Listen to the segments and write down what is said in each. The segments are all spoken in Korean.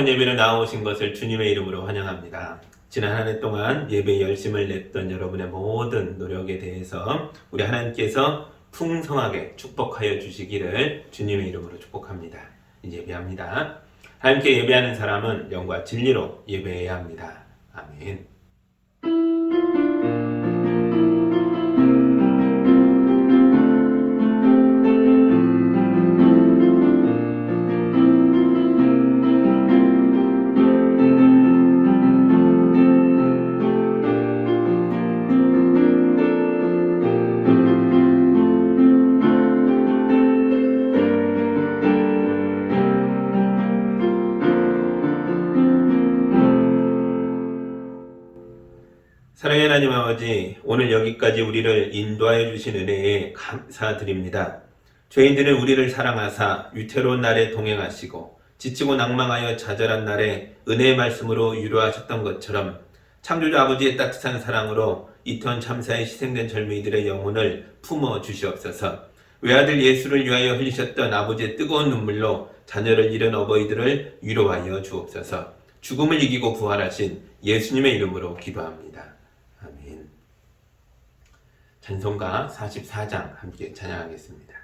거룩한 예배로 나오신 것을 주님의 이름으로 환영합니다. 지난 한 해 동안 예배에 열심을 냈던 여러분의 모든 노력에 대해서 우리 하나님께서 풍성하게 축복하여 주시기를 주님의 이름으로 축복합니다. 이제 예배합니다. 하나님께 예배하는 사람은 영과 진리로 예배해야 합니다. 아멘. 사랑의 하나님 아버지, 오늘 여기까지 우리를 인도하여 주신 은혜에 감사드립니다. 죄인들은 우리를 사랑하사 위태로운 날에 동행하시고 지치고 낭망하여 좌절한 날에 은혜의 말씀으로 위로하셨던 것처럼 창조주 아버지의 따뜻한 사랑으로 이태원 참사에 희생된 젊은이들의 영혼을 품어 주시옵소서. 외아들 예수를 위하여 흘리셨던 아버지의 뜨거운 눈물로 자녀를 잃은 어버이들을 위로하여 주옵소서. 죽음을 이기고 부활하신 예수님의 이름으로 기도합니다. 아멘. 찬송가 44장 함께 찬양하겠습니다.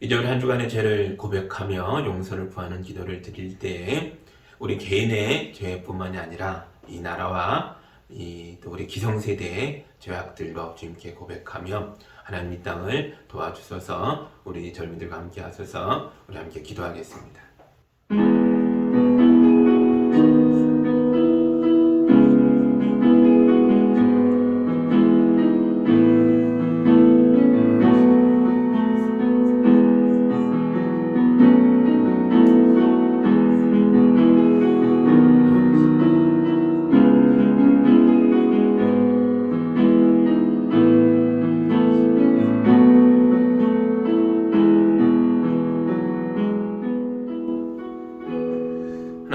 이제 우리 한 주간의 죄를 고백하며 용서를 구하는 기도를 드릴 때 우리 개인의 죄뿐만이 아니라 이 나라와 또 우리 기성세대의 죄악들도 주님께 고백하며 하나님 이 땅을 도와주셔서 우리 젊은이들과 함께 하셔서 우리 함께 기도하겠습니다.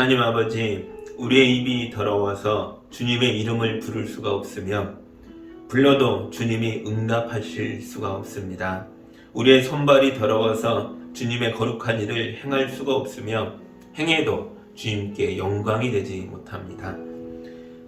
하나님 아버지, 우리의 입이 더러워서 주님의 이름을 부를 수가 없으며 불러도 주님이 응답하실 수가 없습니다. 우리의 손발이 더러워서 주님의 거룩한 일을 행할 수가 없으며 행해도 주님께 영광이 되지 못합니다.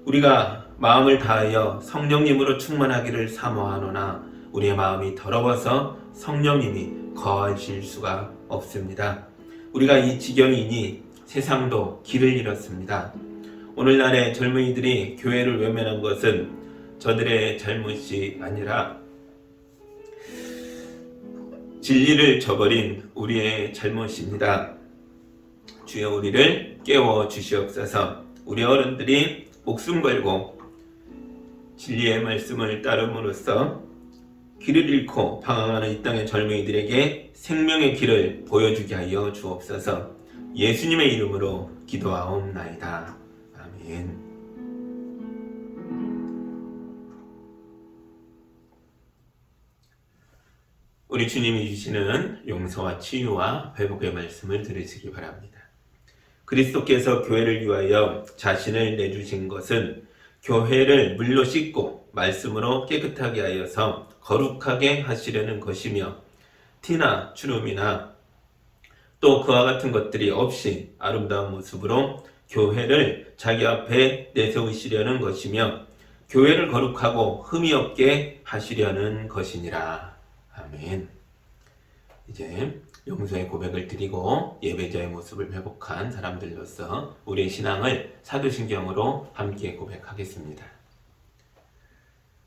우리가 마음을 다하여 성령님으로 충만하기를 사모하노나 우리의 마음이 더러워서 성령님이 거하실 수가 없습니다. 우리가 이 지경이니 세상도 길을 잃었습니다. 오늘날의 젊은이들이 교회를 외면한 것은 저들의 잘못이 아니라 진리를 저버린 우리의 잘못입니다. 주여 우리를 깨워 주시옵소서. 우리 어른들이 목숨 걸고 진리의 말씀을 따름으로써 길을 잃고 방황하는 이 땅의 젊은이들에게 생명의 길을 보여주게 하여 주옵소서. 예수님의 이름으로 기도하옵나이다. 아멘. 우리 주님이 주시는 용서와 치유와 회복의 말씀을 들으시기 바랍니다. 그리스도께서 교회를 위하여 자신을 내주신 것은 교회를 물로 씻고 말씀으로 깨끗하게 하여서 거룩하게 하시려는 것이며 티나 주름이나 또 그와 같은 것들이 없이 아름다운 모습으로 교회를 자기 앞에 내세우시려는 것이며 교회를 거룩하고 흠이 없게 하시려는 것이니라. 아멘. 이제 용서의 고백을 드리고 예배자의 모습을 회복한 사람들로서 우리의 신앙을 사도신경으로 함께 고백하겠습니다.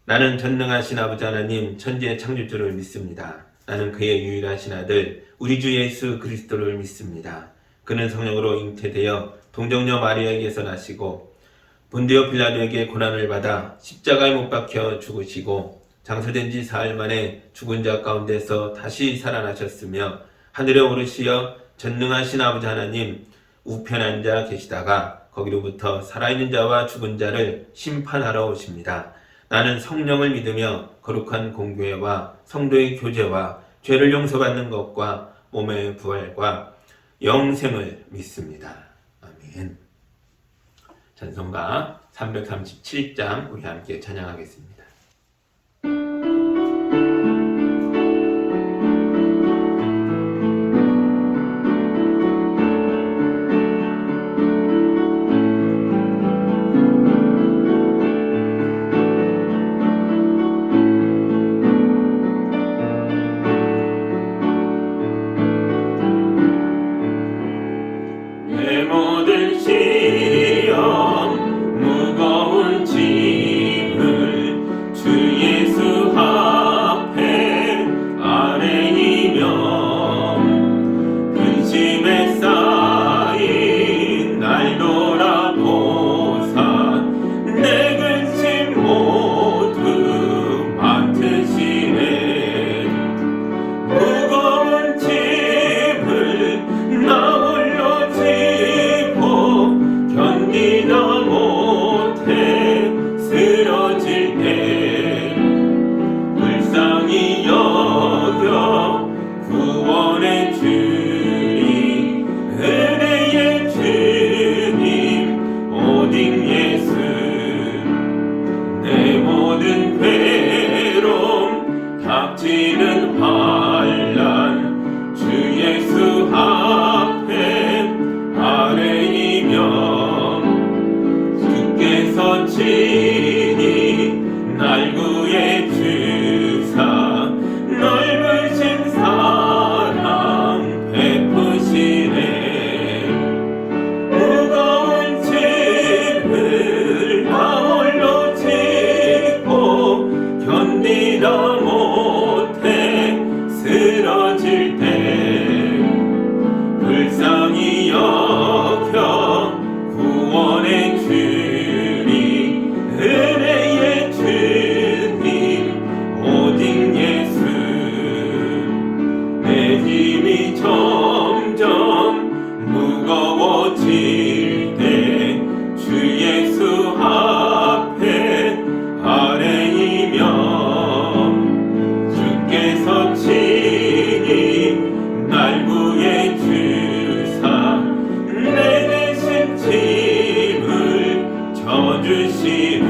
나는 전능하신 아버지 하나님 천지의 창조주를 믿습니다. 나는 그의 유일하신 아들 우리 주 예수 그리스도를 믿습니다. 그는 성령으로 잉태되어 동정녀 마리아에게서 나시고 본디오 빌라도에게 고난을 받아 십자가에 못 박혀 죽으시고 장사된 지 사흘 만에 죽은 자 가운데서 다시 살아나셨으며 하늘에 오르시어 전능하신 아버지 하나님 우편 앉아 계시다가 거기로부터 살아있는 자와 죽은 자를 심판하러 오십니다. 나는 성령을 믿으며 거룩한 공교회와 성도의 교제와 죄를 용서받는 것과 몸의 부활과 영생을 믿습니다. 아멘. 찬송가 337장 우리 함께 찬양하겠습니다. 무거운 짐을 나 홀로 주께서 친히 날 구해 주사 내 대신 짐을 져주시네.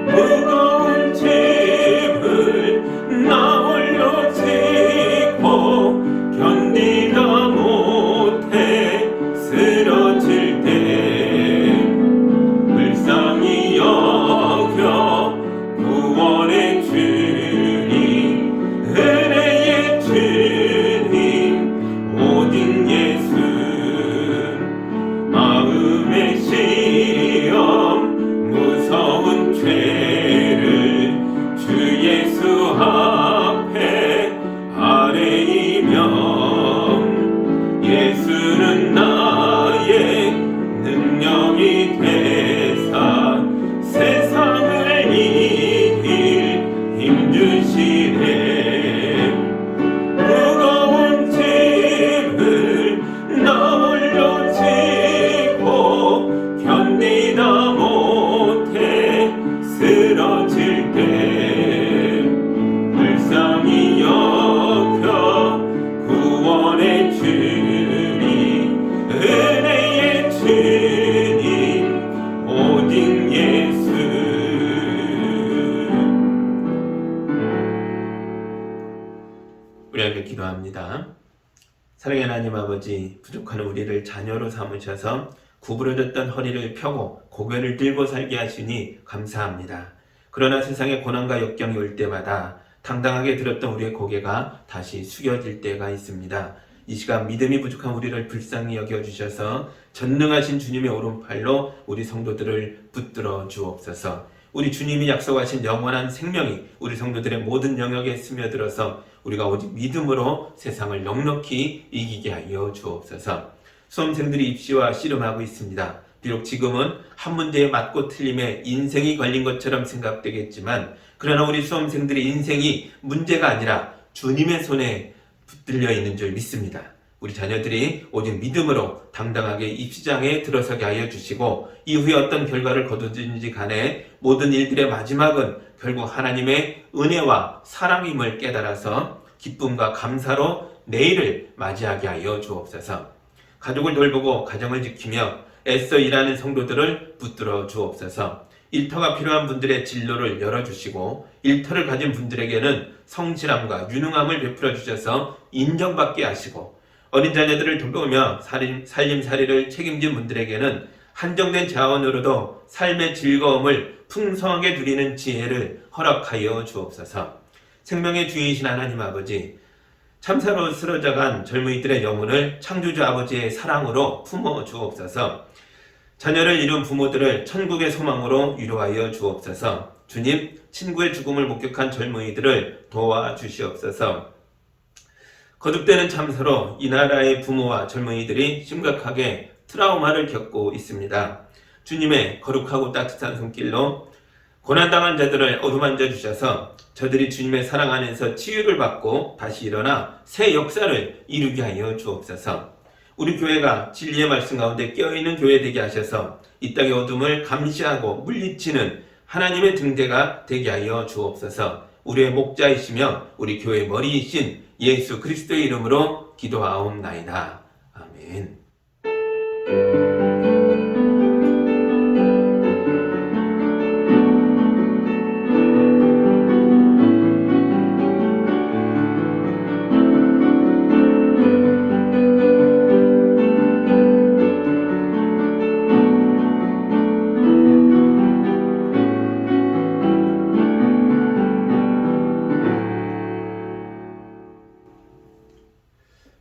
무거운 짐을 나 홀로 지고 견디다 못해 쓰러질 때 불쌍히 여겨 구원의 주님, 은혜의 주님, 오직 예수. 마음의 시험 무서운 죄를 주 예수 앞에 아뢰이면 예수는 나의 능력이 되사 세상을 이길 힘주시네. 무거운 짐을 나 홀로 지고 견디다 못해 쓰러질 때 불쌍히 여겨 구원의 주님, 은혜의 주님, 오직 예수. 우리 함께 기도합니다. 사랑의 하나님 아버지, 부족한 우리를 자녀로 삼으셔서 구부러졌던 허리를 펴고 고개를 들고 살게 하시니 감사합니다. 그러나 세상의 고난과 역경이 올 때마다 당당하게 들었던 우리의 고개가 다시 숙여질 때가 있습니다. 이 시간 믿음이 부족한 우리를 불쌍히 여겨주셔서 전능하신 주님의 오른팔로 우리 성도들을 붙들어 주옵소서. 우리 주님이 약속하신 영원한 생명이 우리 성도들의 모든 영역에 스며들어서 우리가 오직 믿음으로 세상을 넉넉히 이기게 하여 주옵소서. 수험생들이 입시와 씨름하고 있습니다. 비록 지금은 한 문제에 맞고 틀림에 인생이 걸린 것처럼 생각되겠지만, 그러나 우리 수험생들의 인생이 문제가 아니라 주님의 손에 붙들려 있는 줄 믿습니다. 우리 자녀들이 오직 믿음으로 당당하게 입시장에 들어서게 하여 주시고, 이후에 어떤 결과를 거두든지 간에 모든 일들의 마지막은 결국 하나님의 은혜와 사랑임을 깨달아서 기쁨과 감사로 내일을 맞이하게 하여 주옵소서. 가족을 돌보고 가정을 지키며 애써 일하는 성도들을 붙들어 주옵소서. 일터가 필요한 분들의 진로를 열어주시고, 일터를 가진 분들에게는 성실함과 유능함을 베풀어 주셔서 인정받게 하시고, 어린 자녀들을 돌보며 살림살이를 책임진 분들에게는 한정된 자원으로도 삶의 즐거움을 풍성하게 누리는 지혜를 허락하여 주옵소서. 생명의 주인이신 하나님 아버지, 참사로 쓰러져간 젊은이들의 영혼을 창조주 아버지의 사랑으로 품어 주옵소서. 자녀를 잃은 부모들을 천국의 소망으로 위로하여 주옵소서. 주님, 친구의 죽음을 목격한 젊은이들을 도와주시옵소서. 거듭되는 참사로 이 나라의 부모와 젊은이들이 심각하게 트라우마를 겪고 있습니다. 주님의 거룩하고 따뜻한 손길로 고난당한 자들을 어루만져 주셔서 저들이 주님의 사랑 안에서 치유를 받고 다시 일어나 새 역사를 이루게 하여 주옵소서. 우리 교회가 진리의 말씀 가운데 깨어있는 교회 되게 하셔서 이 땅의 어둠을 감시하고 물리치는 하나님의 등대가 되게 하여 주옵소서. 우리의 목자이시며 우리 교회의 머리이신 예수 그리스도의 이름으로 기도하옵나이다. 아멘.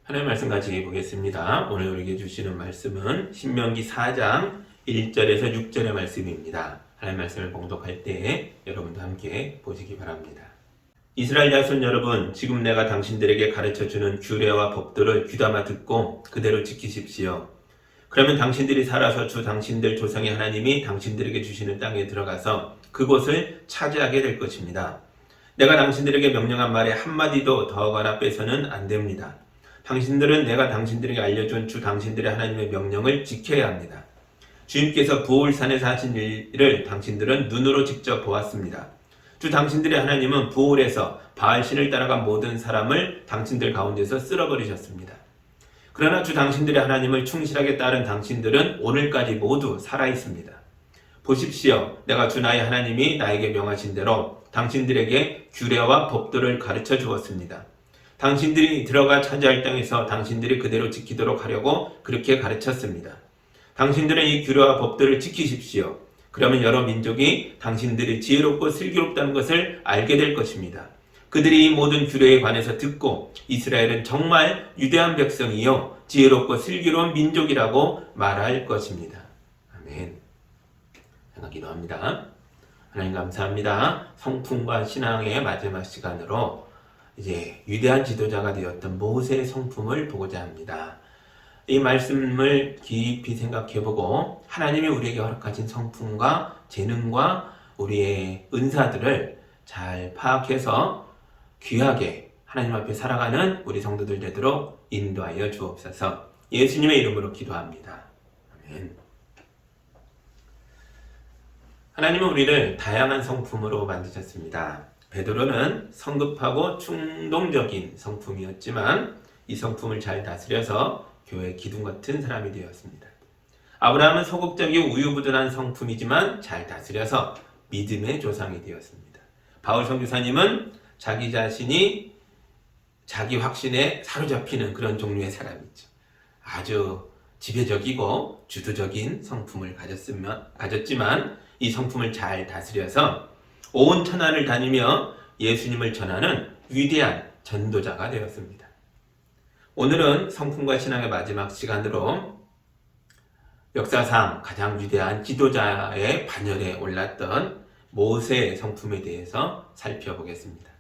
하나님의 말씀 같이 보겠습니다. 오늘 우리에게 주시는 말씀은 신명기 4장 1절에서 6절의 말씀입니다. 하나님의 말씀을 봉독할 때 여러분도 함께 보시기 바랍니다. 이스라엘 자손 여러분, 지금 내가 당신들에게 가르쳐주는 규례와 법도를 귀담아 듣고 그대로 지키십시오. 그러면 당신들이 살아서 주 당신들 조상의 하나님이 당신들에게 주시는 땅에 들어가서 그곳을 차지하게 될 것입니다. 내가 당신들에게 명령한 말에 한마디도 더하거나 빼서는 안 됩니다. 당신들은 내가 당신들에게 알려준 주 당신들의 하나님의 명령을 지켜야 합니다. 주님께서 부올산에서 하신 일을 당신들은 눈으로 직접 보았습니다. 주 당신들의 하나님은 부올에서 바알신을 따라간 모든 사람을 당신들 가운데서 쓸어버리셨습니다. 그러나 주 당신들의 하나님을 충실하게 따른 당신들은 오늘까지 모두 살아있습니다. 보십시오. 내가 주 나의 하나님이 나에게 명하신 대로 당신들에게 규례와 법도를 가르쳐 주었습니다. 당신들이 들어가 차지할 땅에서 당신들이 그대로 지키도록 하려고 그렇게 가르쳤습니다. 당신들은 이 규례와 법도를 지키십시오. 그러면 여러 민족이 당신들이 지혜롭고 슬기롭다는 것을 알게 될 것입니다. 그들이 이 모든 규례에 관해서 듣고 이스라엘은 정말 위대한 백성이요 지혜롭고 슬기로운 민족이라고 말할 것입니다. 아멘. 제가 기도합니다. 하나님 감사합니다. 성품과 신앙의 마지막 시간으로 이제 위대한 지도자가 되었던 모세의 성품을 보고자 합니다. 이 말씀을 깊이 생각해보고 하나님이 우리에게 허락하신 성품과 재능과 우리의 은사들을 잘 파악해서 귀하게 하나님 앞에 살아가는 우리 성도들 되도록 인도하여 주옵소서. 예수님의 이름으로 기도합니다. 아멘. 하나님은 우리를 다양한 성품으로 만드셨습니다. 베드로는 성급하고 충동적인 성품이었지만 이 성품을 잘 다스려서 교회 기둥 같은 사람이 되었습니다. 아브라함은 소극적이고 우유부단한 성품이지만 잘 다스려서 믿음의 조상이 되었습니다. 바울 선교사님은 자기 자신이 자기 확신에 사로잡히는 그런 종류의 사람이죠. 아주 지배적이고 주도적인 성품을 가졌지만 이 성품을 잘 다스려서 온 천하를 다니며 예수님을 전하는 위대한 전도자가 되었습니다. 오늘은 성품과 신앙의 마지막 시간으로 역사상 가장 위대한 지도자의 반열에 올랐던 모세의 성품에 대해서 살펴보겠습니다.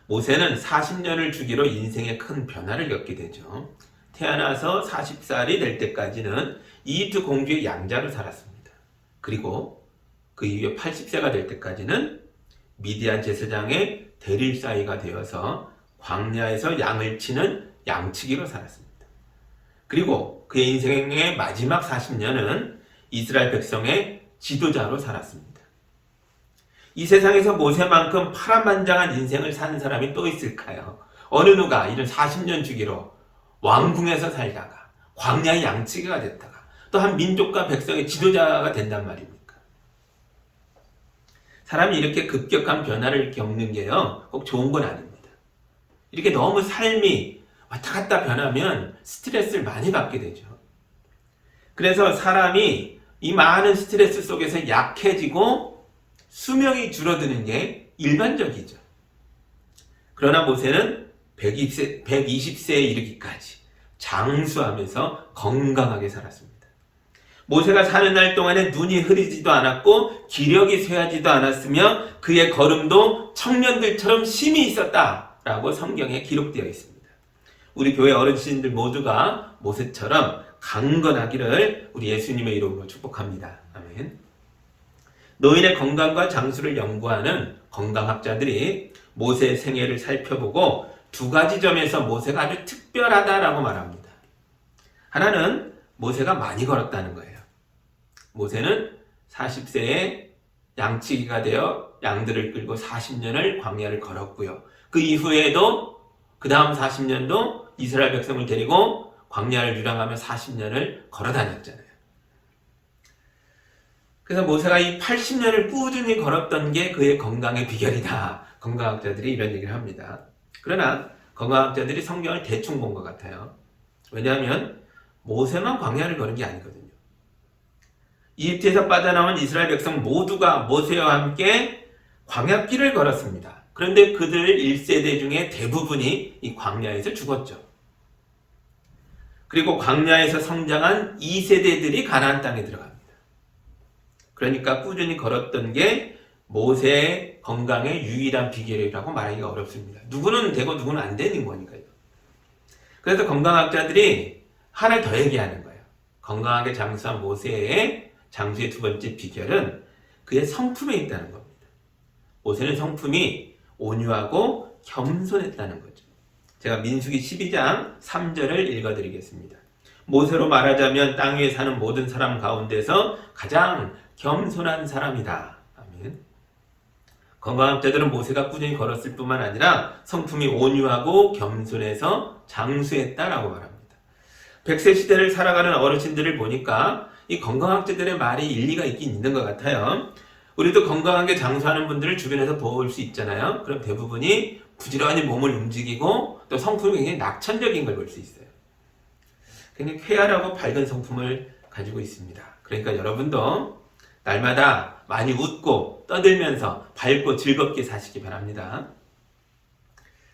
모세는 40년을 주기로 인생의 큰 변화를 겪게 되죠. 태어나서 40살이 될 때까지는 이집트 공주의 양자로 살았습니다. 그리고 그 이후에 80세가 될 때까지는 미디안 제사장의 대릴사이가 되어서 광야에서 양을 치는 양치기로 살았습니다. 그리고 그의 인생의 마지막 40년은 이스라엘 백성의 지도자로 살았습니다. 이 세상에서 모세만큼 파란만장한 인생을 산 사람이 또 있을까요? 어느 누가 이런 40년 주기로 왕궁에서 살다가 광야의 양치기가 됐다가 또 한 민족과 백성의 지도자가 된단 말입니까? 사람이 이렇게 급격한 변화를 겪는 게요, 꼭 좋은 건 아닙니다. 이렇게 너무 삶이 왔다 갔다 변하면 스트레스를 많이 받게 되죠. 그래서 사람이 이 많은 스트레스 속에서 약해지고 수명이 줄어드는 게 일반적이죠. 그러나 모세는 120세에 이르기까지 장수하면서 건강하게 살았습니다. 모세가 사는 날 동안에 눈이 흐리지도 않았고 기력이 쇠하지도 않았으며 그의 걸음도 청년들처럼 힘이 있었다라고 성경에 기록되어 있습니다. 우리 교회 어르신들 모두가 모세처럼 강건하기를 우리 예수님의 이름으로 축복합니다. 아멘. 노인의 건강과 장수를 연구하는 건강학자들이 모세의 생애를 살펴보고 두 가지 점에서 모세가 아주 특별하다라고 말합니다. 하나는 모세가 많이 걸었다는 거예요. 모세는 40세에 양치기가 되어 양들을 끌고 40년을 광야를 걸었고요. 그 이후에도 그 다음 40년도 이스라엘 백성을 데리고 광야를 유랑하며 40년을 걸어 다녔잖아요. 그래서 모세가 이 80년을 꾸준히 걸었던 게 그의 건강의 비결이다. 건강학자들이 이런 얘기를 합니다. 그러나 건강학자들이 성경을 대충 본 것 같아요. 왜냐하면 모세만 광야를 걸은 게 아니거든요. 이집트에서 빠져나온 이스라엘 백성 모두가 모세와 함께 광야길을 걸었습니다. 그런데 그들 1세대 중에 대부분이 이 광야에서 죽었죠. 그리고 광야에서 성장한 2세대들이 가나안 땅에 들어갑니다. 그러니까 꾸준히 걸었던 게 모세의 건강의 유일한 비결이라고 말하기가 어렵습니다. 누구는 되고 누구는 안 되는 거니까요. 그래서 건강학자들이 하나를 더 얘기하는 거예요. 건강하게 장수한 모세의 장수의 두 번째 비결은 그의 성품에 있다는 겁니다. 모세는 성품이 온유하고 겸손했다는 거죠. 제가 민수기 12장 3절을 읽어드리겠습니다. 모세로 말하자면 땅 위에 사는 모든 사람 가운데서 가장 겸손한 사람이다. 아멘. 건강학자들은 모세가 꾸준히 걸었을 뿐만 아니라 성품이 온유하고 겸손해서 장수했다라고 말합니다. 100세 시대를 살아가는 어르신들을 보니까 이 건강학자들의 말이 일리가 있긴 있는 것 같아요. 우리도 건강하게 장수하는 분들을 주변에서 볼 수 있잖아요. 그럼 대부분이 부지런히 몸을 움직이고 또 성품이 굉장히 낙천적인 걸 볼 수 있어요. 굉장히 쾌활하고 밝은 성품을 가지고 있습니다. 그러니까 여러분도 날마다 많이 웃고 떠들면서 밝고 즐겁게 사시기 바랍니다.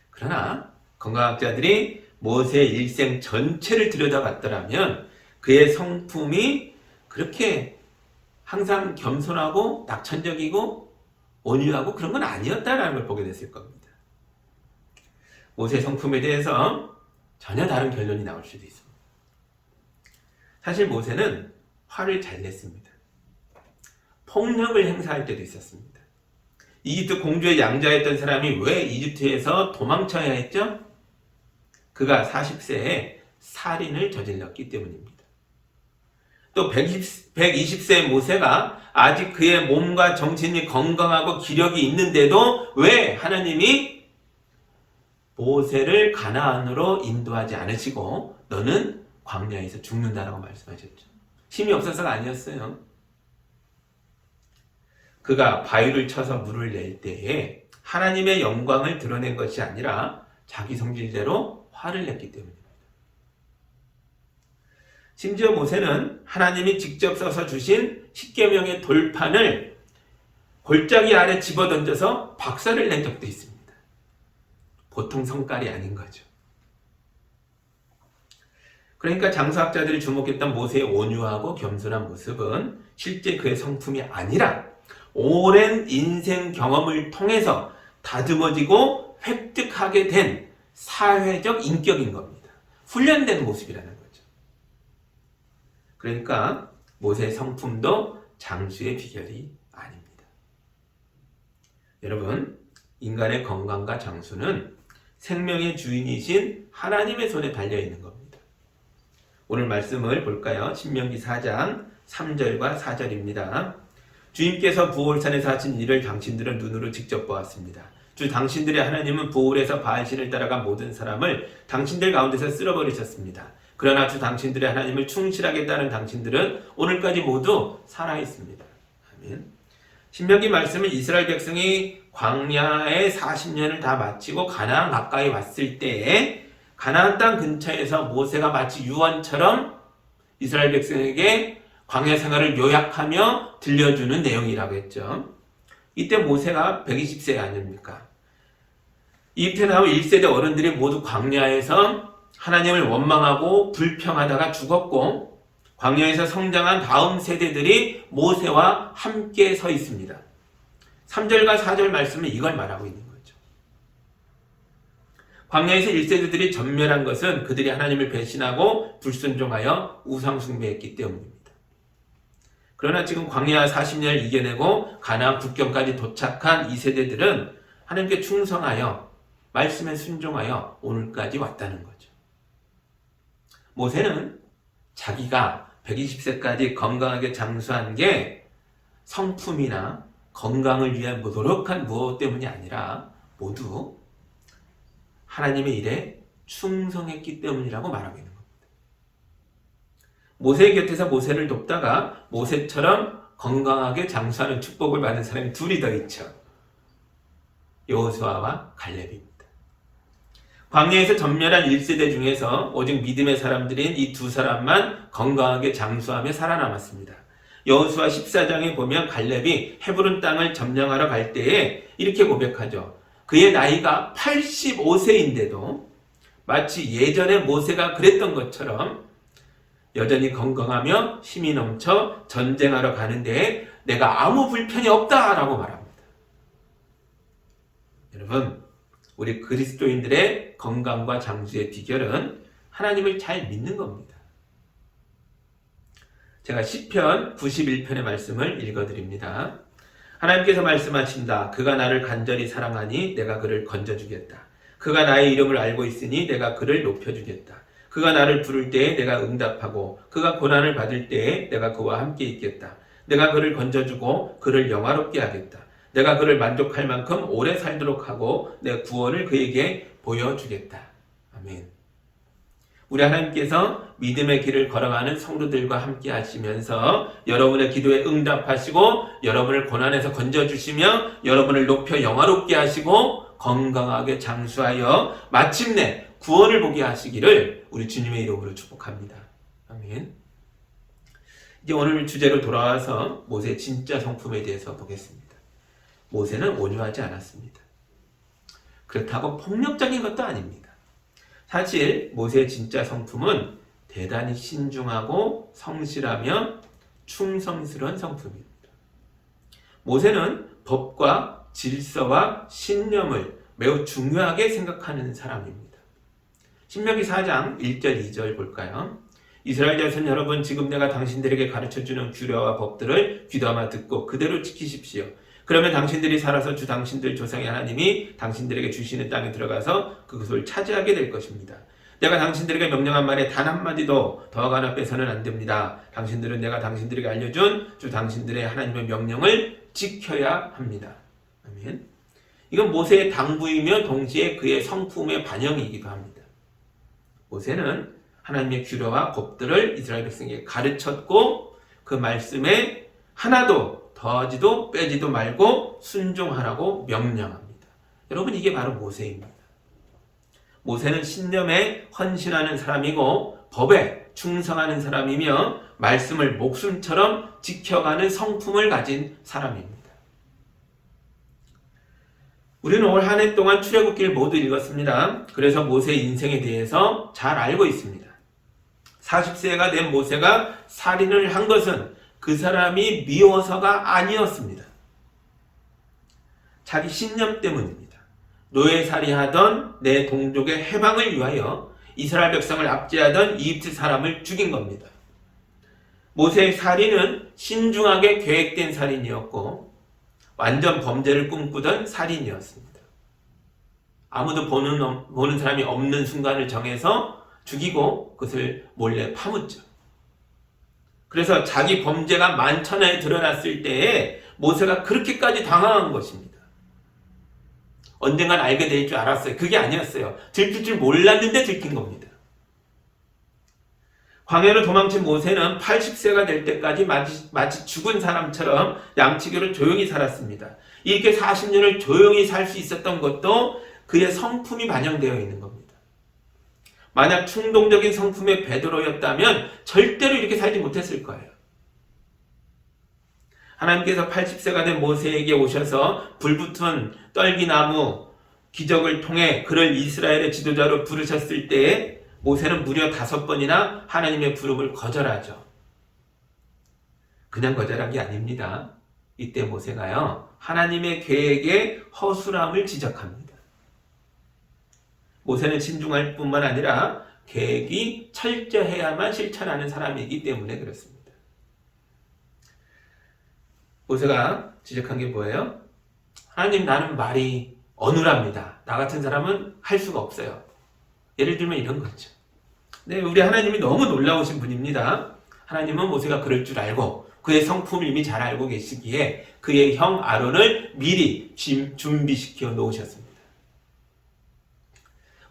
그러나 건강학자들이 모세의 일생 전체를 들여다봤더라면 그의 성품이 그렇게 항상 겸손하고 낙천적이고 온유하고 그런 건 아니었다라는 걸 보게 됐을 겁니다. 모세의 성품에 대해서 전혀 다른 결론이 나올 수도 있습니다. 사실 모세는 화를 잘 냈습니다. 폭력을 행사할 때도 있었습니다. 이집트 공주의 양자였던 사람이 왜 이집트에서 도망쳐야 했죠? 그가 40세에 살인을 저질렀기 때문입니다. 또 120세의 모세가 아직 그의 몸과 정신이 건강하고 기력이 있는데도 왜 하나님이 모세를 가나안으로 인도하지 않으시고 너는 광야에서 죽는다라고 말씀하셨죠. 힘이 없어서가 아니었어요. 그가 바위를 쳐서 물을 낼 때에 하나님의 영광을 드러낸 것이 아니라 자기 성질대로 화를 냈기 때문입니다. 심지어 모세는 하나님이 직접 써서 주신 십계명의 돌판을 골짜기 아래 집어던져서 박살을 낸 적도 있습니다. 보통 성깔이 아닌 거죠. 그러니까 장수학자들이 주목했던 모세의 온유하고 겸손한 모습은 실제 그의 성품이 아니라 오랜 인생 경험을 통해서 다듬어지고 획득하게 된 사회적 인격인 겁니다. 훈련된 모습이라는 거죠. 그러니까 모세의 성품도 장수의 비결이 아닙니다. 여러분, 인간의 건강과 장수는 생명의 주인이신 하나님의 손에 달려있는 겁니다. 오늘 말씀을 볼까요? 신명기 4장 3절과 4절입니다. 주님께서 부올산에서 하신 일을 당신들은 눈으로 직접 보았습니다. 주 당신들의 하나님은 부올에서 바알신을 따라간 모든 사람을 당신들 가운데서 쓸어버리셨습니다. 그러나 주 당신들의 하나님을 충실하게 따른 당신들은 오늘까지 모두 살아있습니다. 아멘. 신명기 말씀은 이스라엘 백성이 광야에 40년을 다 마치고 가나안 가까이 왔을 때에 가나안 땅 근처에서 모세가 마치 유언처럼 이스라엘 백성에게 광야 생활을 요약하며 들려주는 내용이라고 했죠. 이때 모세가 120세 아닙니까? 이집트에 나온 1세대 어른들이 모두 광야에서 하나님을 원망하고 불평하다가 죽었고 광야에서 성장한 다음 세대들이 모세와 함께 서 있습니다. 3절과 4절 말씀은 이걸 말하고 있는 거죠. 광야에서 1세대들이 전멸한 것은 그들이 하나님을 배신하고 불순종하여 우상 숭배했기 때문입니다. 그러나 지금 광야 40년을 이겨내고 가나안 국경까지 도착한 2세대들은 하나님께 충성하여 말씀에 순종하여 오늘까지 왔다는 거죠. 모세는 자기가 120세까지 건강하게 장수한 게 성품이나 건강을 위한 노력한 무엇 때문이 아니라 모두 하나님의 일에 충성했기 때문이라고 말하고 있는 겁니다. 모세의 곁에서 모세를 돕다가 모세처럼 건강하게 장수하는 축복을 받은 사람이 둘이 더 있죠. 여호수아와 갈렙입니다. 광야에서 전멸한 1세대 중에서 오직 믿음의 사람들인 이 두 사람만 건강하게 장수하며 살아남았습니다. 여호수아 14장에 보면 갈렙이 헤브론 땅을 점령하러 갈 때에 이렇게 고백하죠. 그의 나이가 85세인데도 마치 예전에 모세가 그랬던 것처럼 여전히 건강하며 힘이 넘쳐 전쟁하러 가는데 내가 아무 불편이 없다라고 말합니다. 여러분, 우리 그리스도인들의 건강과 장수의 비결은 하나님을 잘 믿는 겁니다. 제가 시편 91편의 말씀을 읽어드립니다. 하나님께서 말씀하신다. 그가 나를 간절히 사랑하니 내가 그를 건져주겠다. 그가 나의 이름을 알고 있으니 내가 그를 높여주겠다. 그가 나를 부를 때에 내가 응답하고 그가 고난을 받을 때에 내가 그와 함께 있겠다. 내가 그를 건져주고 그를 영화롭게 하겠다. 내가 그를 만족할 만큼 오래 살도록 하고 내 구원을 그에게 보여주겠다. 아멘. 우리 하나님께서 믿음의 길을 걸어가는 성도들과 함께 하시면서 여러분의 기도에 응답하시고 여러분을 고난에서 건져주시며 여러분을 높여 영화롭게 하시고 건강하게 장수하여 마침내 구원을 보게 하시기를 우리 주님의 이름으로 축복합니다. 아멘. 이제 오늘 주제로 돌아와서 모세의 진짜 성품에 대해서 보겠습니다. 모세는 온유하지 않았습니다. 그렇다고 폭력적인 것도 아닙니다. 사실 모세의 진짜 성품은 대단히 신중하고 성실하며 충성스러운 성품입니다. 모세는 법과 질서와 신념을 매우 중요하게 생각하는 사람입니다. 신명기 4장 1절 2절 볼까요? 이스라엘 자손 여러분, 지금 내가 당신들에게 가르쳐주는 규례와 법들을 귀담아 듣고 그대로 지키십시오. 그러면 당신들이 살아서 주 당신들 조상의 하나님이 당신들에게 주시는 땅에 들어가서 그것을 차지하게 될 것입니다. 내가 당신들에게 명령한 말에 단 한마디도 더하거나 빼서는 안 됩니다. 당신들은 내가 당신들에게 알려준 주 당신들의 하나님의 명령을 지켜야 합니다. 아멘. 이건 모세의 당부이며 동시에 그의 성품의 반영이기도 합니다. 모세는 하나님의 규례와 법들을 이스라엘 백성에게 가르쳤고 그 말씀에 하나도 더하지도 빼지도 말고 순종하라고 명령합니다. 여러분, 이게 바로 모세입니다. 모세는 신념에 헌신하는 사람이고 법에 충성하는 사람이며 말씀을 목숨처럼 지켜가는 성품을 가진 사람입니다. 우리는 올 한 해 동안 출애굽기를 모두 읽었습니다. 그래서 모세의 인생에 대해서 잘 알고 있습니다. 40세가 된 모세가 살인을 한 것은 그 사람이 미워서가 아니었습니다. 자기 신념 때문입니다. 노예살이하던 내 동족의 해방을 위하여 이스라엘 백성을 압제하던 이집트 사람을 죽인 겁니다. 모세의 살인은 신중하게 계획된 살인이었고 완전 범죄를 꿈꾸던 살인이었습니다. 아무도 보는 사람이 없는 순간을 정해서 죽이고 그것을 몰래 파묻죠. 그래서 자기 범죄가 만천하에 드러났을 때에 모세가 그렇게까지 당황한 것입니다. 언젠간 알게 될 줄 알았어요. 그게 아니었어요. 들킬 줄 몰랐는데 들킨 겁니다. 광야로 도망친 모세는 80세가 될 때까지 마치 죽은 사람처럼 양치기로 조용히 살았습니다. 이렇게 40년을 조용히 살 수 있었던 것도 그의 성품이 반영되어 있는 겁니다. 만약 충동적인 성품의 베드로였다면 절대로 이렇게 살지 못했을 거예요. 하나님께서 80세가 된 모세에게 오셔서 불붙은 떨기나무 기적을 통해 그를 이스라엘의 지도자로 부르셨을 때에 모세는 무려 5번이나 하나님의 부름을 거절하죠. 그냥 거절한 게 아닙니다. 이때 모세가요, 하나님의 계획에 허술함을 지적합니다. 모세는 신중할 뿐만 아니라 계획이 철저해야만 실천하는 사람이기 때문에 그렇습니다. 모세가 지적한 게 뭐예요? 하나님, 나는 말이 어눌합니다. 나 같은 사람은 할 수가 없어요. 예를 들면 이런 거죠. 네, 우리 하나님이 너무 놀라우신 분입니다. 하나님은 모세가 그럴 줄 알고 그의 성품을 이미 잘 알고 계시기에 그의 형 아론을 미리 준비시켜 놓으셨습니다.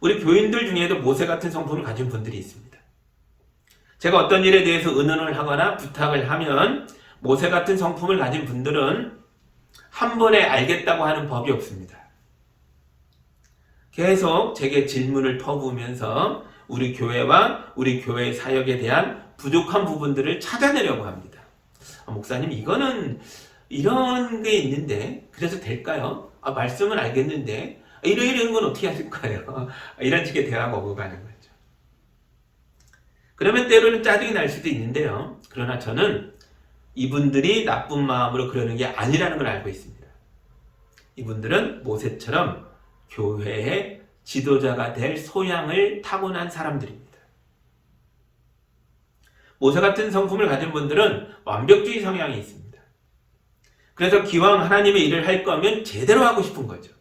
우리 교인들 중에도 모세 같은 성품을 가진 분들이 있습니다. 제가 어떤 일에 대해서 의논을 하거나 부탁을 하면 모세 같은 성품을 가진 분들은 한 번에 알겠다고 하는 법이 없습니다. 계속 제게 질문을 퍼부으면서 우리 교회와 우리 교회 사역에 대한 부족한 부분들을 찾아내려고 합니다. 목사님, 이거는 이런 게 있는데 그래서 될까요? 말씀은 알겠는데 이런 건 어떻게 하실까요? 이런 식의 대화가 오고 가는 거죠. 그러면 때로는 짜증이 날 수도 있는데요. 그러나 저는 이분들이 나쁜 마음으로 그러는 게 아니라는 걸 알고 있습니다. 이분들은 모세처럼 교회의 지도자가 될 소양을 타고난 사람들입니다. 모세 같은 성품을 가진 분들은 완벽주의 성향이 있습니다. 그래서 기왕 하나님의 일을 할 거면 제대로 하고 싶은 거죠.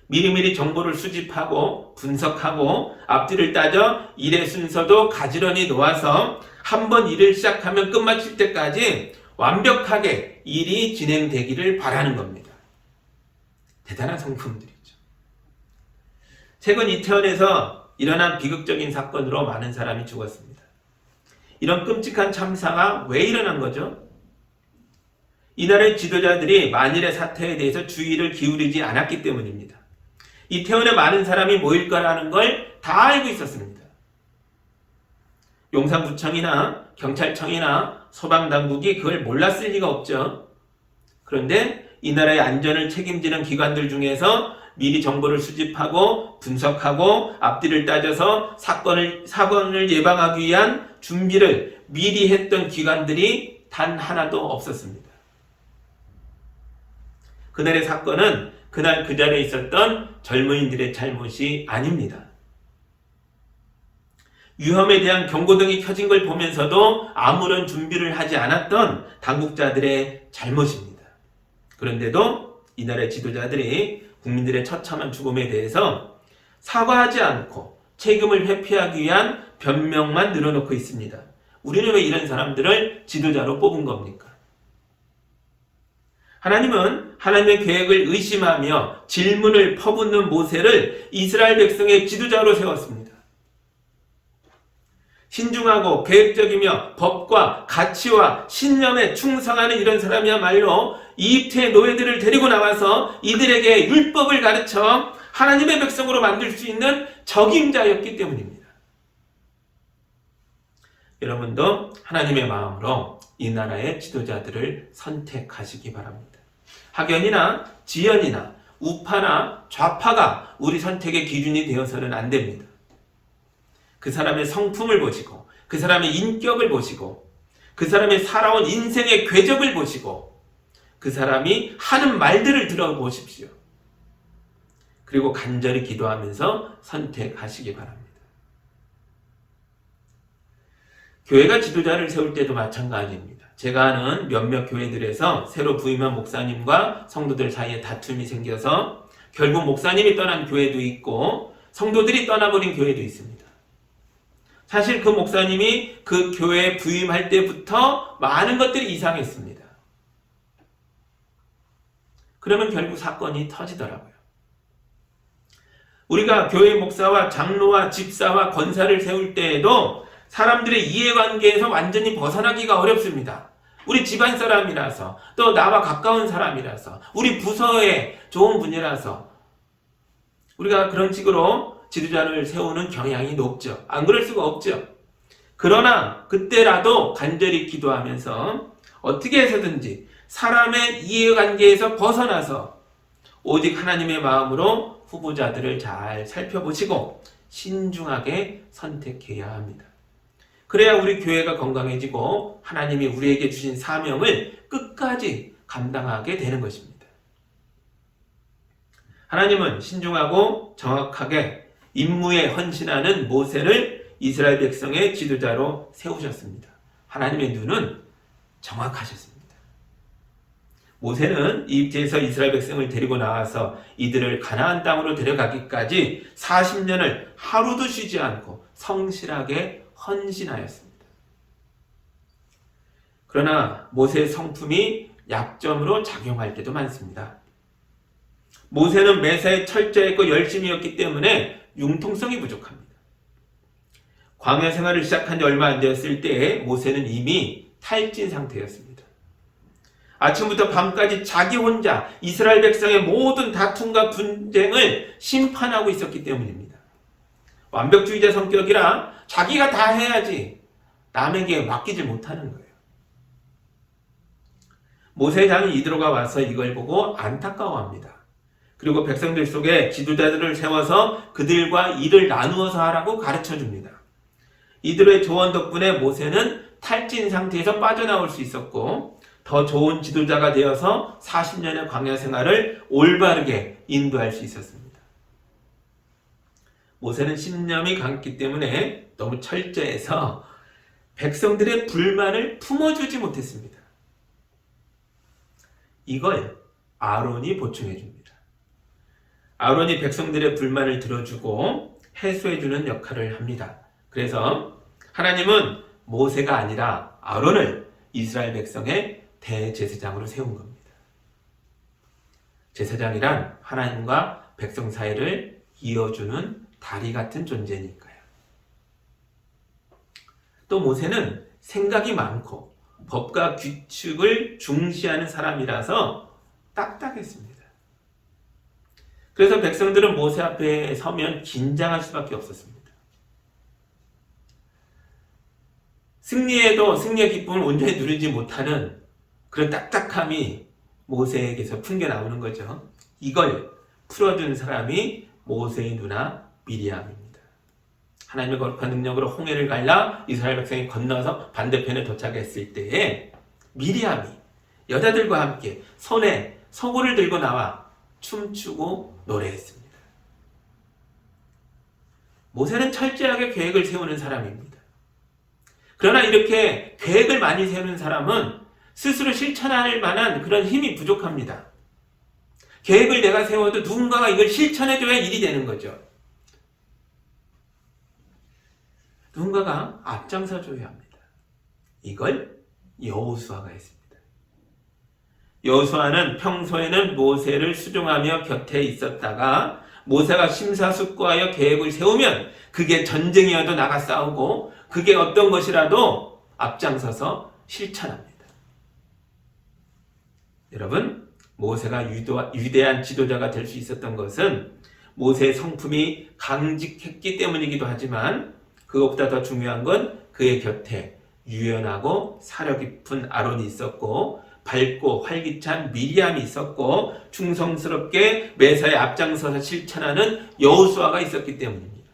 미리미리 정보를 수집하고 분석하고 앞뒤를 따져 일의 순서도 가지런히 놓아서 한번 일을 시작하면 끝마칠 때까지 완벽하게 일이 진행되기를 바라는 겁니다. 대단한 성품들이죠. 최근 이태원에서 일어난 비극적인 사건으로 많은 사람이 죽었습니다. 이런 끔찍한 참사가 왜 일어난 거죠? 이날의 지도자들이 만일의 사태에 대해서 주의를 기울이지 않았기 때문입니다. 이태원에 많은 사람이 모일 거라는 걸 다 알고 있었습니다. 용산구청이나 경찰청이나 소방당국이 그걸 몰랐을 리가 없죠. 그런데 이 나라의 안전을 책임지는 기관들 중에서 미리 정보를 수집하고 분석하고 앞뒤를 따져서 사건을 예방하기 위한 준비를 미리 했던 기관들이 단 하나도 없었습니다. 그날의 사건은 그날 그 자리에 있었던 젊은이들의 잘못이 아닙니다. 위험에 대한 경고등이 켜진 걸 보면서도 아무런 준비를 하지 않았던 당국자들의 잘못입니다. 그런데도 이날의 지도자들이 국민들의 처참한 죽음에 대해서 사과하지 않고 책임을 회피하기 위한 변명만 늘어놓고 있습니다. 우리는 왜 이런 사람들을 지도자로 뽑은 겁니까? 하나님은 하나님의 계획을 의심하며 질문을 퍼붓는 모세를 이스라엘 백성의 지도자로 세웠습니다. 신중하고 계획적이며 법과 가치와 신념에 충성하는 이런 사람이야말로 이집트의 노예들을 데리고 나와서 이들에게 율법을 가르쳐 하나님의 백성으로 만들 수 있는 적임자였기 때문입니다. 여러분도 하나님의 마음으로 이 나라의 지도자들을 선택하시기 바랍니다. 학연이나 지연이나 우파나 좌파가 우리 선택의 기준이 되어서는 안 됩니다. 그 사람의 성품을 보시고 그 사람의 인격을 보시고 그 사람의 살아온 인생의 궤적을 보시고 그 사람이 하는 말들을 들어보십시오. 그리고 간절히 기도하면서 선택하시기 바랍니다. 교회가 지도자를 세울 때도 마찬가지입니다. 제가 아는 몇몇 교회들에서 새로 부임한 목사님과 성도들 사이에 다툼이 생겨서 결국 목사님이 떠난 교회도 있고 성도들이 떠나버린 교회도 있습니다. 사실 그 목사님이 그 교회에 부임할 때부터 많은 것들이 이상했습니다. 그러면 결국 사건이 터지더라고요. 우리가 교회 목사와 장로와 집사와 권사를 세울 때에도 사람들의 이해관계에서 완전히 벗어나기가 어렵습니다. 우리 집안 사람이라서, 또 나와 가까운 사람이라서, 우리 부서에 좋은 분이라서 우리가 그런 식으로 지도자를 세우는 경향이 높죠. 안 그럴 수가 없죠. 그러나 그때라도 간절히 기도하면서 어떻게 해서든지 사람의 이해관계에서 벗어나서 오직 하나님의 마음으로 후보자들을 잘 살펴보시고 신중하게 선택해야 합니다. 그래야 우리 교회가 건강해지고 하나님이 우리에게 주신 사명을 끝까지 감당하게 되는 것입니다. 하나님은 신중하고 정확하게 임무에 헌신하는 모세를 이스라엘 백성의 지도자로 세우셨습니다. 하나님의 눈은 정확하셨습니다. 모세는 이집트에서 이스라엘 백성을 데리고 나와서 이들을 가나안 땅으로 데려가기까지 40년을 하루도 쉬지 않고 성실하게 헌신하였습니다. 그러나 모세의 성품이 약점으로 작용할 때도 많습니다. 모세는 매사에 철저했고 열심이었기 때문에 융통성이 부족합니다. 광야 생활을 시작한 지 얼마 안 되었을 때에 모세는 이미 탈진 상태였습니다. 아침부터 밤까지 자기 혼자 이스라엘 백성의 모든 다툼과 분쟁을 심판하고 있었기 때문입니다. 완벽주의자 성격이라 자기가 다 해야지 남에게 맡기지 못하는 거예요. 모세장이 이드로가 와서 이걸 보고 안타까워합니다. 그리고 백성들 속에 지도자들을 세워서 그들과 일을 나누어서 하라고 가르쳐줍니다. 이드로의 조언 덕분에 모세는 탈진 상태에서 빠져나올 수 있었고 더 좋은 지도자가 되어서 40년의 광야 생활을 올바르게 인도할 수 있었습니다. 모세는 신념이 강했기 때문에 너무 철저해서 백성들의 불만을 품어주지 못했습니다. 이걸 아론이 보충해 줍니다. 아론이 백성들의 불만을 들어주고 해소해주는 역할을 합니다. 그래서 하나님은 모세가 아니라 아론을 이스라엘 백성의 대제사장으로 세운 겁니다. 제사장이란 하나님과 백성 사이를 이어주는 다리 같은 존재니까요. 또 모세는 생각이 많고 법과 규칙을 중시하는 사람이라서 딱딱했습니다. 그래서 백성들은 모세 앞에 서면 긴장할 수밖에 없었습니다. 승리에도 승리의 기쁨을 온전히 누리지 못하는 그런 딱딱함이 모세에게서 풍겨나오는 거죠. 이걸 풀어준 사람이 모세의 누나 미리암입니다. 하나님의 거룩한 능력으로 홍해를 갈라 이스라엘 백성이 건너서 반대편에 도착했을 때에 미리암이 여자들과 함께 손에 소고를 들고 나와 춤추고 노래했습니다. 모세는 철저하게 계획을 세우는 사람입니다. 그러나 이렇게 계획을 많이 세우는 사람은 스스로 실천할 만한 그런 힘이 부족합니다. 계획을 내가 세워도 누군가가 이걸 실천해줘야 일이 되는 거죠. 누군가가 앞장서줘야 합니다. 이걸 여호수아가 했습니다. 여호수아는 평소에는 모세를 수종하며 곁에 있었다가 모세가 심사숙고하여 계획을 세우면 그게 전쟁이어도 나가 싸우고 그게 어떤 것이라도 앞장서서 실천합니다. 여러분, 모세가 위대한 지도자가 될 수 있었던 것은 모세의 성품이 강직했기 때문이기도 하지만 그것보다 더 중요한 건 그의 곁에 유연하고 사려 깊은 아론이 있었고 밝고 활기찬 미리암이 있었고 충성스럽게 매사에 앞장서서 실천하는 여호수아가 있었기 때문입니다.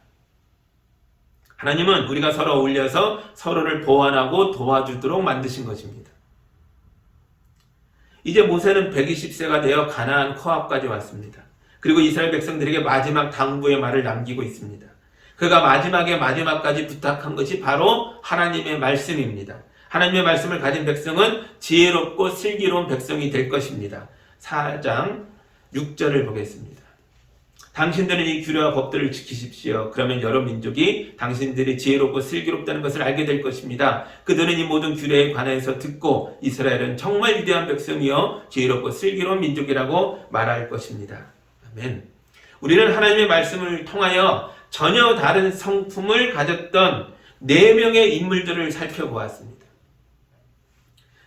하나님은 우리가 서로 어울려서 서로를 보완하고 도와주도록 만드신 것입니다. 이제 모세는 120세가 되어 가나안 코앞까지 왔습니다. 그리고 이스라엘 백성들에게 마지막 당부의 말을 남기고 있습니다. 그가 마지막까지 부탁한 것이 바로 하나님의 말씀입니다. 하나님의 말씀을 가진 백성은 지혜롭고 슬기로운 백성이 될 것입니다. 4장 6절을 보겠습니다. 당신들은 이 규례와 법들을 지키십시오. 그러면 여러 민족이 당신들이 지혜롭고 슬기롭다는 것을 알게 될 것입니다. 그들은 이 모든 규례에 관해서 듣고 이스라엘은 정말 위대한 백성이요 지혜롭고 슬기로운 민족이라고 말할 것입니다. 아멘. 우리는 하나님의 말씀을 통하여 전혀 다른 성품을 가졌던 4명의 인물들을 살펴보았습니다.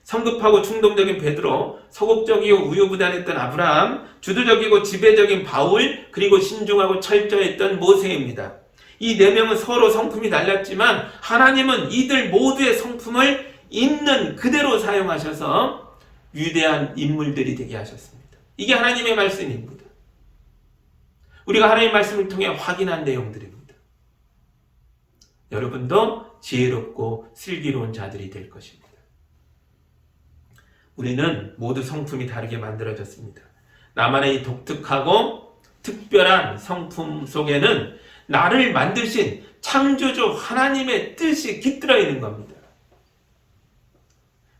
성급하고 충동적인 베드로, 소극적이고 우유부단했던 아브라함, 주도적이고 지배적인 바울, 그리고 신중하고 철저했던 모세입니다. 이 4명은 서로 성품이 달랐지만 하나님은 이들 모두의 성품을 있는 그대로 사용하셔서 위대한 인물들이 되게 하셨습니다. 이게 하나님의 말씀입니다. 우리가 하나님의 말씀을 통해 확인한 내용들입니다. 여러분도 지혜롭고 슬기로운 자들이 될 것입니다. 우리는 모두 성품이 다르게 만들어졌습니다. 나만의 이 독특하고 특별한 성품 속에는 나를 만드신 창조주 하나님의 뜻이 깃들어 있는 겁니다.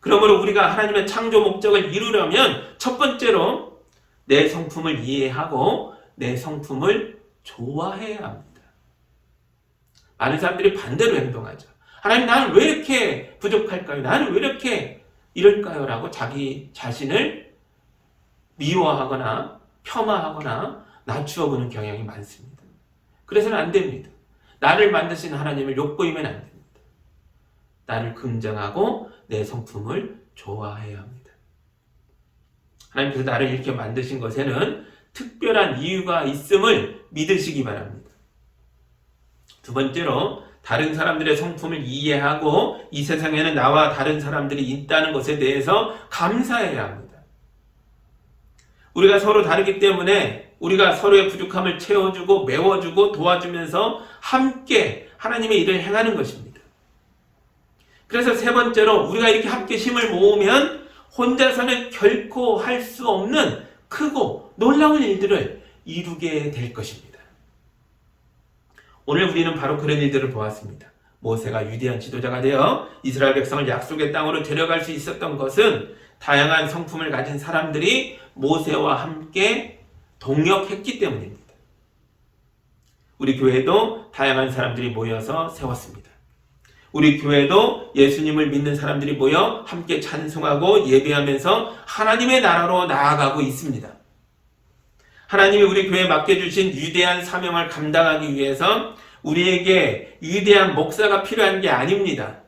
그러므로 우리가 하나님의 창조 목적을 이루려면 첫 번째로 내 성품을 이해하고 내 성품을 좋아해야 합니다. 많은 사람들이 반대로 행동하죠. 하나님, 나는 왜 이렇게 부족할까요? 나는 왜 이렇게 이럴까요? 라고 자기 자신을 미워하거나 폄하하거나 낮추어 보는 경향이 많습니다. 그래서는 안 됩니다. 나를 만드신 하나님을 욕보이면 안 됩니다. 나를 긍정하고 내 성품을 좋아해야 합니다. 하나님께서 나를 이렇게 만드신 것에는 특별한 이유가 있음을 믿으시기 바랍니다. 두 번째로 다른 사람들의 성품을 이해하고 이 세상에는 나와 다른 사람들이 있다는 것에 대해서 감사해야 합니다. 우리가 서로 다르기 때문에 우리가 서로의 부족함을 채워주고 메워주고 도와주면서 함께 하나님의 일을 행하는 것입니다. 그래서 세 번째로 우리가 이렇게 함께 힘을 모으면 혼자서는 결코 할 수 없는 크고 놀라운 일들을 이루게 될 것입니다. 오늘 우리는 바로 그런 일들을 보았습니다. 모세가 위대한 지도자가 되어 이스라엘 백성을 약속의 땅으로 데려갈 수 있었던 것은 다양한 성품을 가진 사람들이 모세와 함께 동역했기 때문입니다. 우리 교회도 다양한 사람들이 모여서 세웠습니다. 우리 교회도 예수님을 믿는 사람들이 모여 함께 찬송하고 예배하면서 하나님의 나라로 나아가고 있습니다. 하나님이 우리 교회에 맡겨주신 위대한 사명을 감당하기 위해서 우리에게 위대한 목사가 필요한 게 아닙니다.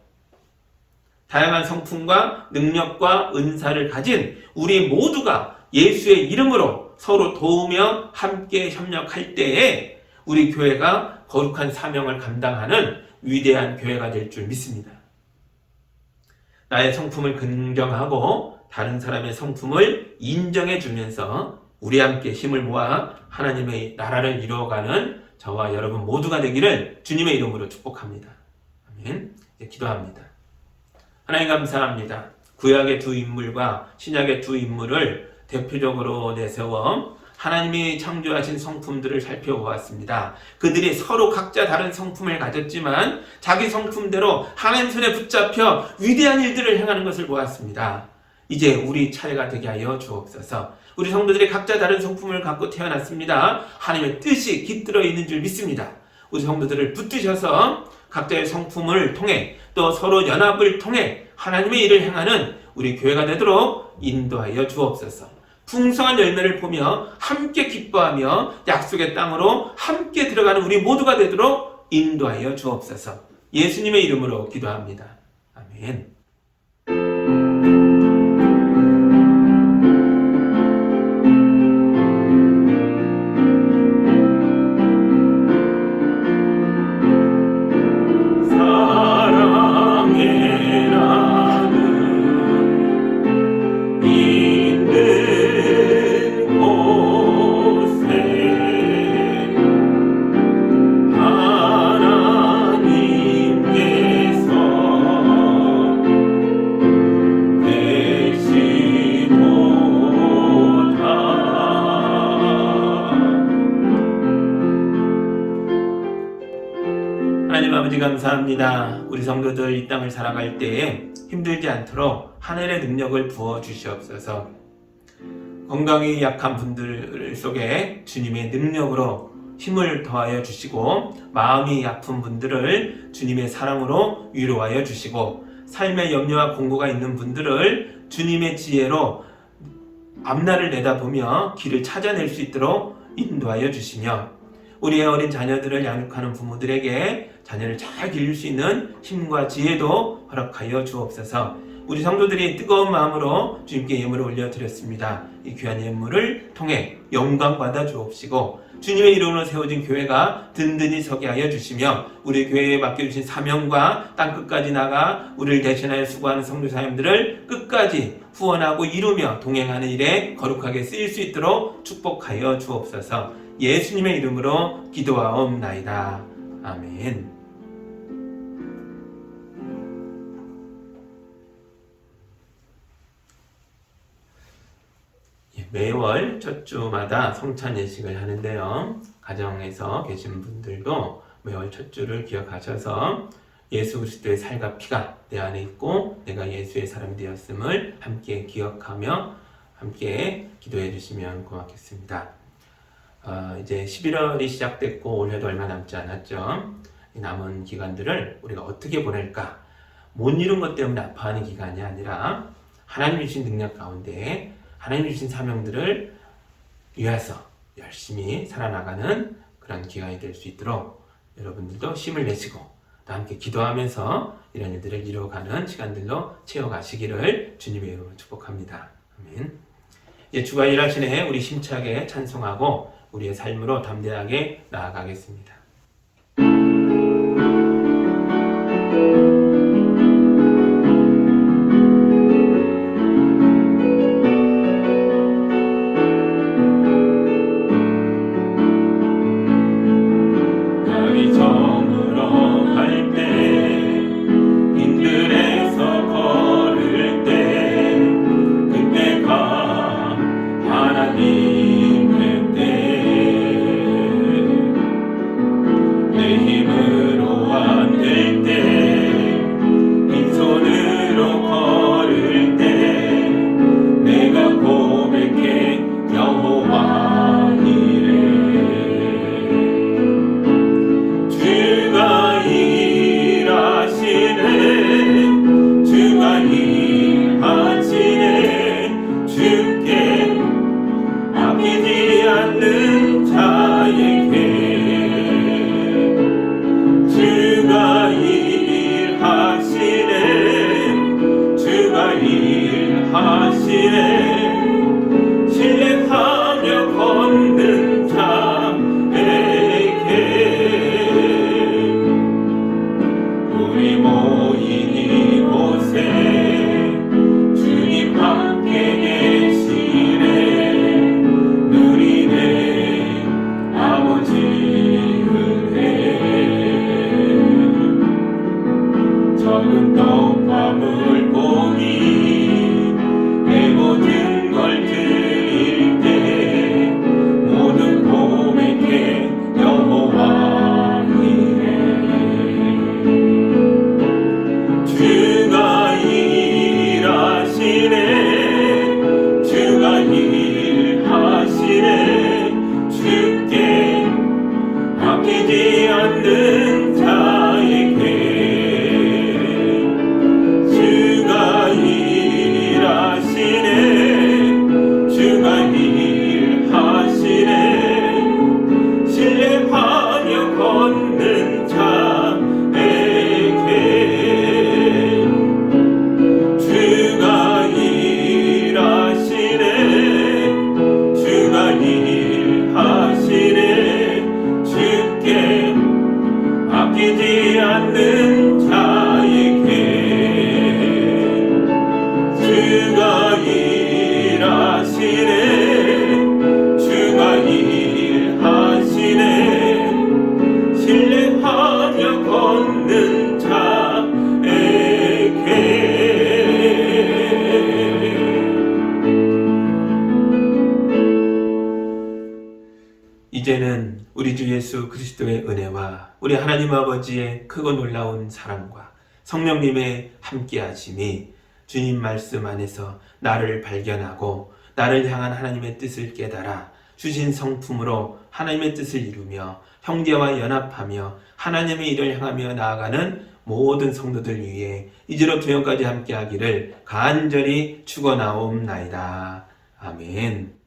다양한 성품과 능력과 은사를 가진 우리 모두가 예수의 이름으로 서로 도우며 함께 협력할 때에 우리 교회가 거룩한 사명을 감당하는 위대한 교회가 될 줄 믿습니다. 나의 성품을 긍정하고 다른 사람의 성품을 인정해 주면서 우리 함께 힘을 모아 하나님의 나라를 이루어가는 저와 여러분 모두가 되기를 주님의 이름으로 축복합니다. 아멘. 이제 기도합니다. 하나님 감사합니다. 구약의 두 인물과 신약의 두 인물을 대표적으로 내세워 하나님이 창조하신 성품들을 살펴보았습니다. 그들이 서로 각자 다른 성품을 가졌지만 자기 성품대로 하나님 손에 붙잡혀 위대한 일들을 행하는 것을 보았습니다. 이제 우리 차례가 되게 하여 주옵소서. 우리 성도들이 각자 다른 성품을 갖고 태어났습니다. 하나님의 뜻이 깃들어 있는 줄 믿습니다. 우리 성도들을 붙드셔서 각자의 성품을 통해 또 서로 연합을 통해 하나님의 일을 행하는 우리 교회가 되도록 인도하여 주옵소서. 풍성한 열매를 보며 함께 기뻐하며 약속의 땅으로 함께 들어가는 우리 모두가 되도록 인도하여 주옵소서. 예수님의 이름으로 기도합니다. 아멘. 하나님 아버지 감사합니다. 우리 성도들 이 땅을 살아갈 때에 힘들지 않도록 하늘의 능력을 부어 주시옵소서. 건강이 약한 분들 속에 주님의 능력으로 힘을 더하여 주시고 마음이 아픈 분들을 주님의 사랑으로 위로하여 주시고 삶의 염려와 공고가 있는 분들을 주님의 지혜로 앞날을 내다보며 길을 찾아낼 수 있도록 인도하여 주시며 우리의 어린 자녀들을 양육하는 부모들에게 자녀를 잘 기를 수 있는 힘과 지혜도 허락하여 주옵소서. 우리 성도들이 뜨거운 마음으로 주님께 예물을 올려드렸습니다. 이 귀한 예물을 통해 영광 받아 주옵시고 주님의 이름으로 세워진 교회가 든든히 서게 하여 주시며 우리 교회에 맡겨주신 사명과 땅끝까지 나가 우리를 대신하여 수고하는 성도 사님들을 끝까지 후원하고 이루며 동행하는 일에 거룩하게 쓰일 수 있도록 축복하여 주옵소서. 예수님의 이름으로 기도하옵나이다. 아멘. 매월 첫 주마다 성찬 예식을 하는데요. 가정에서 계신 분들도 매월 첫 주를 기억하셔서 예수 그리스도의 살과 피가 내 안에 있고 내가 예수의 사람이 되었음을 함께 기억하며 함께 기도해 주시면 고맙겠습니다. 이제 11월이 시작됐고 올해도 얼마 남지 않았죠. 이 남은 기간들을 우리가 어떻게 보낼까? 못 이룬 것 때문에 아파하는 기간이 아니라 하나님 주신 능력 가운데 하나님 주신 사명들을 위해서 열심히 살아나가는 그런 기간이 될 수 있도록 여러분들도 힘을 내시고 또 함께 기도하면서 이런 일들을 이루어가는 시간들로 채워가시기를 주님의 이름으로 축복합니다. 아멘. 이제 주가 일하시네 우리 힘차게 찬송하고 우리의 삶으로 담대하게 나아가겠습니다. 아끼지 않는 자에게 주가 일하시네. 주가 일하시네. 신뢰하며 걷는 자에게 주가 일하시네. 주가 일하시네. 주께 아끼지 않는 자에게 주가 일하시네. 주가 일하시네. 신뢰하며 걷는 자에게. 이제는 우리 주 예수 그리스도의 은혜와 우리 하나님 아버지의 크고 놀라운 사랑과 성령님의 함께하심이 주님 말씀 안에서 나를 발견하고 나를 향한 하나님의 뜻을 깨달아 주신 성품으로 하나님의 뜻을 이루며 형제와 연합하며 하나님의 일을 향하며 나아가는 모든 성도들 위해 이제로부터 영까지 함께하기를 간절히 축원하옵나이다. 아멘.